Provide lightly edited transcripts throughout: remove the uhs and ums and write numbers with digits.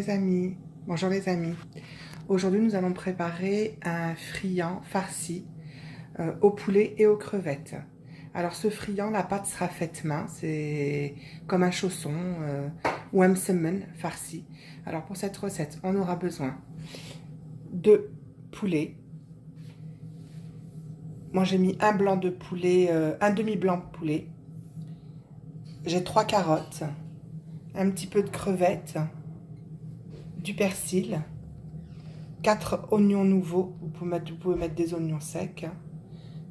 Les amis, bonjour les amis. Aujourd'hui nous allons préparer un friand farci au poulet et aux crevettes. Alors ce friand, la pâte sera faite main, c'est comme un chausson ou un msemen farci. Alors pour cette recette, on aura besoin de poulet. Moi j'ai mis un blanc de poulet, un demi-blanc de poulet. J'ai 3 carottes, un petit peu de crevettes, du persil, 4 oignons nouveaux, vous pouvez mettre des oignons secs,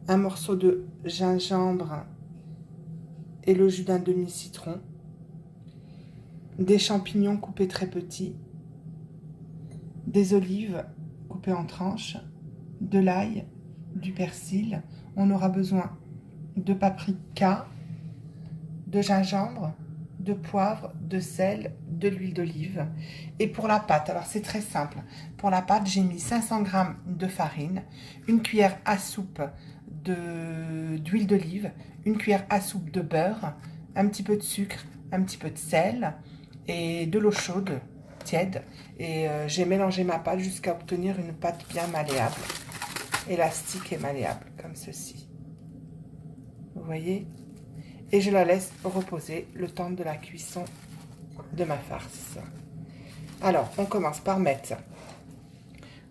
un morceau de gingembre et le jus d'un demi-citron, des champignons coupés très petits, des olives coupées en tranches, de l'ail, du persil. On aura besoin de paprika, de gingembre, de poivre, de sel, de l'huile d'olive. Et pour la pâte, alors c'est très simple. Pour la pâte, j'ai mis 500 g de farine, une cuillère à soupe d'huile d'olive, une cuillère à soupe de beurre, un petit peu de sucre, un petit peu de sel et de l'eau chaude, tiède. Et j'ai mélangé ma pâte jusqu'à obtenir une pâte bien malléable, élastique et malléable, comme ceci. Vous voyez ? Et je la laisse reposer le temps de la cuisson de ma farce. Alors, on commence par mettre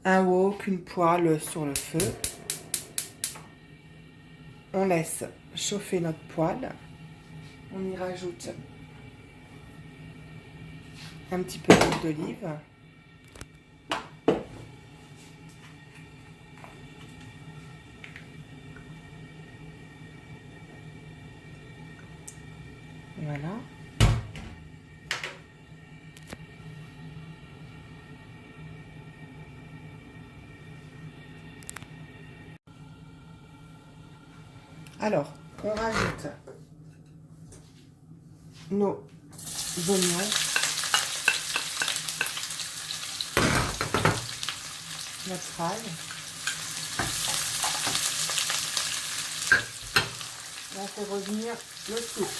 un wok, une poêle sur le feu. On laisse chauffer notre poêle. On y rajoute un petit peu d'huile d'olive. Voilà. Alors, on rajoute nos oignons, notre ail. On fait revenir le sucre.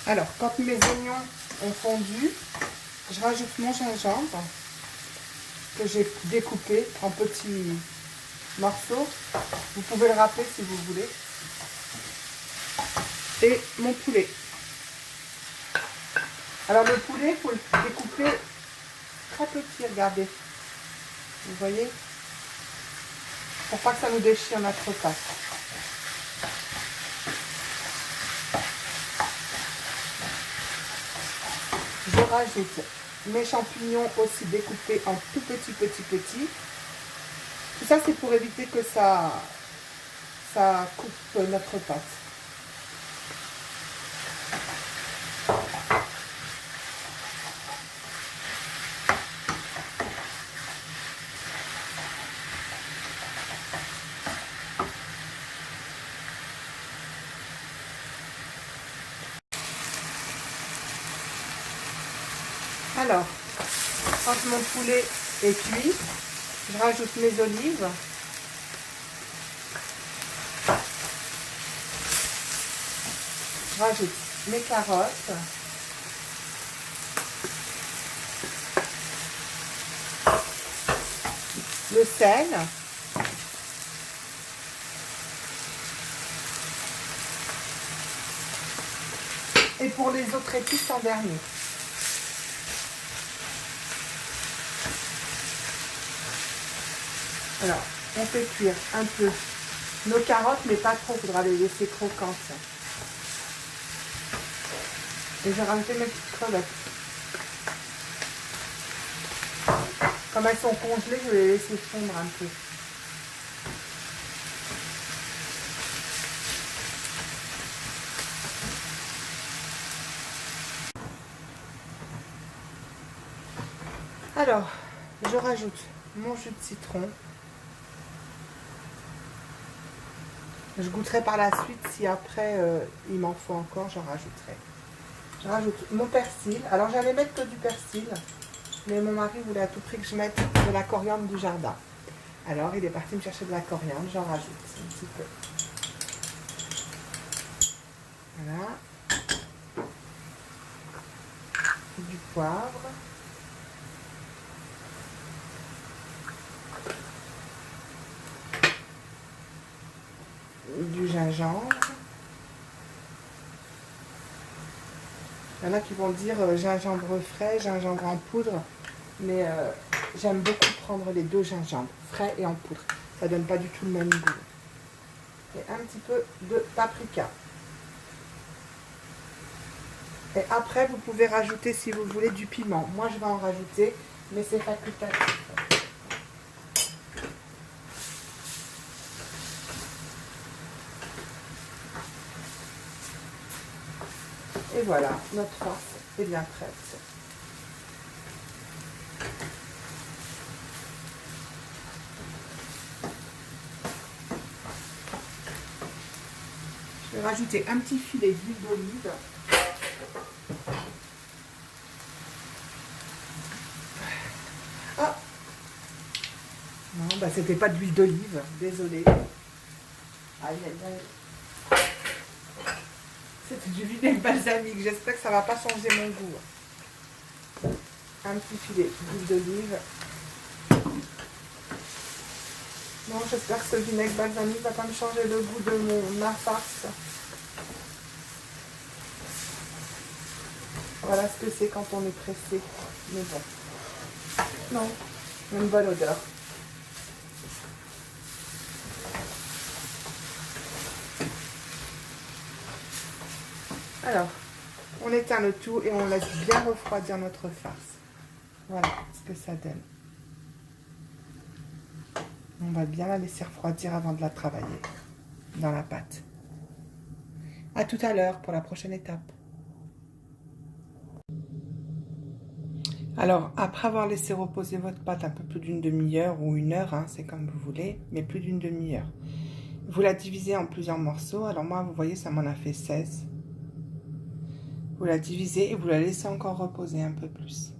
Alors, quand mes oignons ont fondu, je rajoute mon gingembre que j'ai découpé en petits morceaux. Vous pouvez le râper si vous voulez. Et mon poulet. Alors le poulet, il faut le découper très petit, regardez. Vous voyez? Pour pas que ça nous déchire notre pâte. Je rajoute mes champignons aussi découpés en tout petits. Tout ça, c'est pour éviter que ça coupe notre pâte. Alors, quand mon poulet est cuit, je rajoute mes olives. Je rajoute mes carottes. Le sel. Et pour les autres épices en dernier. Alors, on fait cuire un peu nos carottes, mais pas trop, il faudra les laisser croquantes. Et je vais rajouter mes petites crevettes. Comme elles sont congelées, je vais les laisser fondre un peu. Alors, je rajoute mon jus de citron. Je goûterai par la suite si après il m'en faut encore, j'en rajouterai. Je rajoute mon persil. Alors j'allais mettre que du persil, mais mon mari voulait à tout prix que je mette de la coriandre du jardin. Alors il est parti me chercher de la coriandre, j'en rajoute un petit peu. Voilà. Du poivre. Du gingembre. Il y en a qui vont dire gingembre frais, gingembre en poudre, mais j'aime beaucoup prendre les deux gingembres, frais et en poudre. Ça donne pas du tout le même goût. Et un petit peu de paprika. Et après, vous pouvez rajouter, si vous voulez, du piment. Moi, je vais en rajouter, mais c'est facultatif. Et voilà, notre farce est bien prête. Je vais rajouter un petit filet d'huile d'olive. Ah non, bah c'était pas de l'huile d'olive, désolée. Aïe, aïe, aïe. C'était du vinaigre balsamique, j'espère que ça va pas changer mon goût. Un petit filet d'huile d'olive. Non, j'espère que ce vinaigre balsamique va pas me changer le goût de ma farce. Voilà ce que c'est quand on est pressé. Mais bon. Non, une bonne odeur. Alors, on éteint le tout et on laisse bien refroidir notre farce. Voilà ce que ça donne. On va bien la laisser refroidir avant de la travailler dans la pâte. À tout à l'heure pour la prochaine étape. Alors, après avoir laissé reposer votre pâte un peu plus d'une demi-heure ou une heure, hein, c'est comme vous voulez, mais plus d'une demi-heure. Vous la divisez en plusieurs morceaux. Alors moi, vous voyez, ça m'en a fait 16. Vous la divisez et vous la laissez encore reposer un peu plus.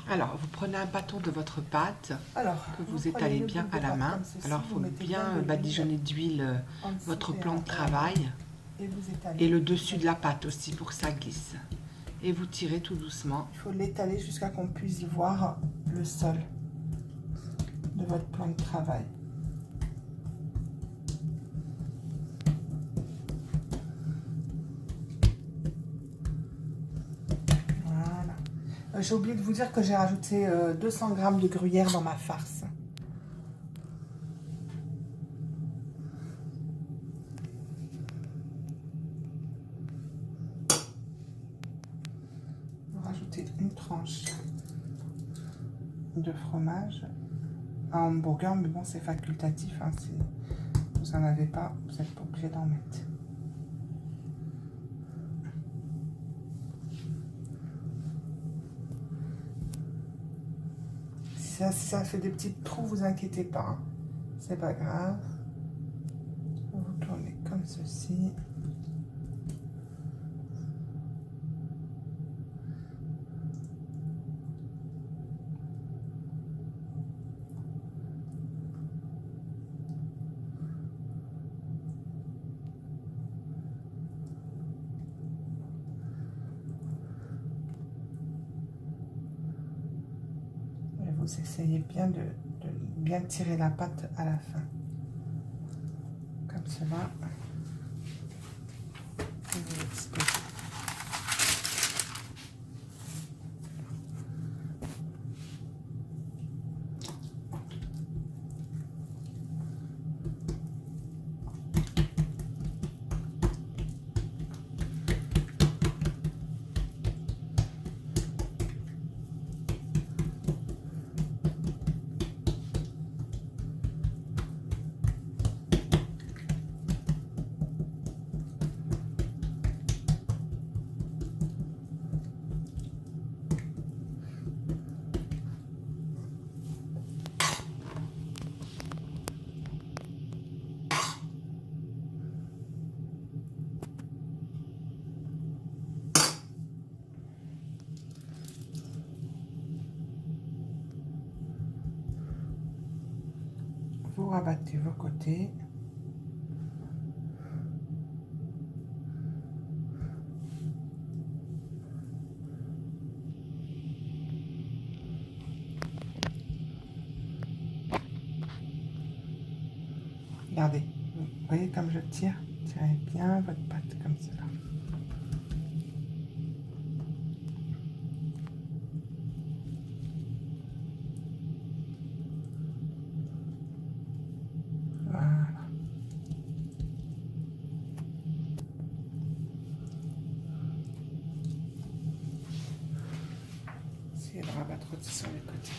Alors, vous prenez un bâton de votre pâte que vous étalez bien à la main. Alors, il faut bien badigeonner d'huile votre plan de travail et le dessus de la pâte aussi pour que ça glisse. Et vous tirez tout doucement. Il faut l'étaler jusqu'à qu'on puisse voir le sol de votre plan de travail. J'ai oublié de vous dire que j'ai rajouté 200 g de gruyère dans ma farce. On va rajouter une tranche de fromage à hamburger, mais bon, c'est facultatif. Hein, si vous n'en avez pas, vous n'êtes pas obligé d'en mettre. Si ça fait des petits trous, vous inquiétez pas. Hein. C'est pas grave. Vous tournez comme ceci. Vous essayez bien de bien tirer la pâte à la fin. Comme cela. Et vous l'exposez. rabattez vos côtés. Regardez, vous voyez comme je tire? Tirez bien votre pâte comme cela. Voilà. Essayez de rabattre aussi sur les côtés.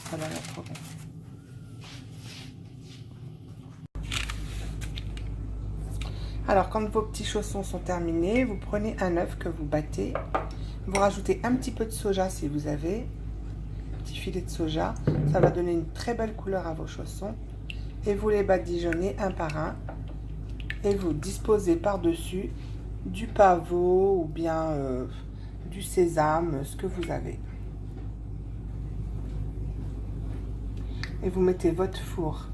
Ça va être trop bon. Alors, quand vos petits chaussons sont terminés, vous prenez un œuf que vous battez. Vous rajoutez un petit peu de soja si vous avez. Un petit filet de soja. Ça va donner une très belle couleur à vos chaussons. Et vous les badigeonnez un par un. Et vous disposez par-dessus du pavot ou bien du sésame, ce que vous avez. Et vous mettez votre four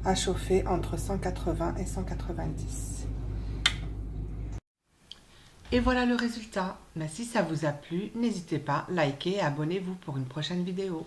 à chauffer entre 180 et 190. Et voilà le résultat. Mais si ça vous a plu, n'hésitez pas, likez et abonnez-vous pour une prochaine vidéo.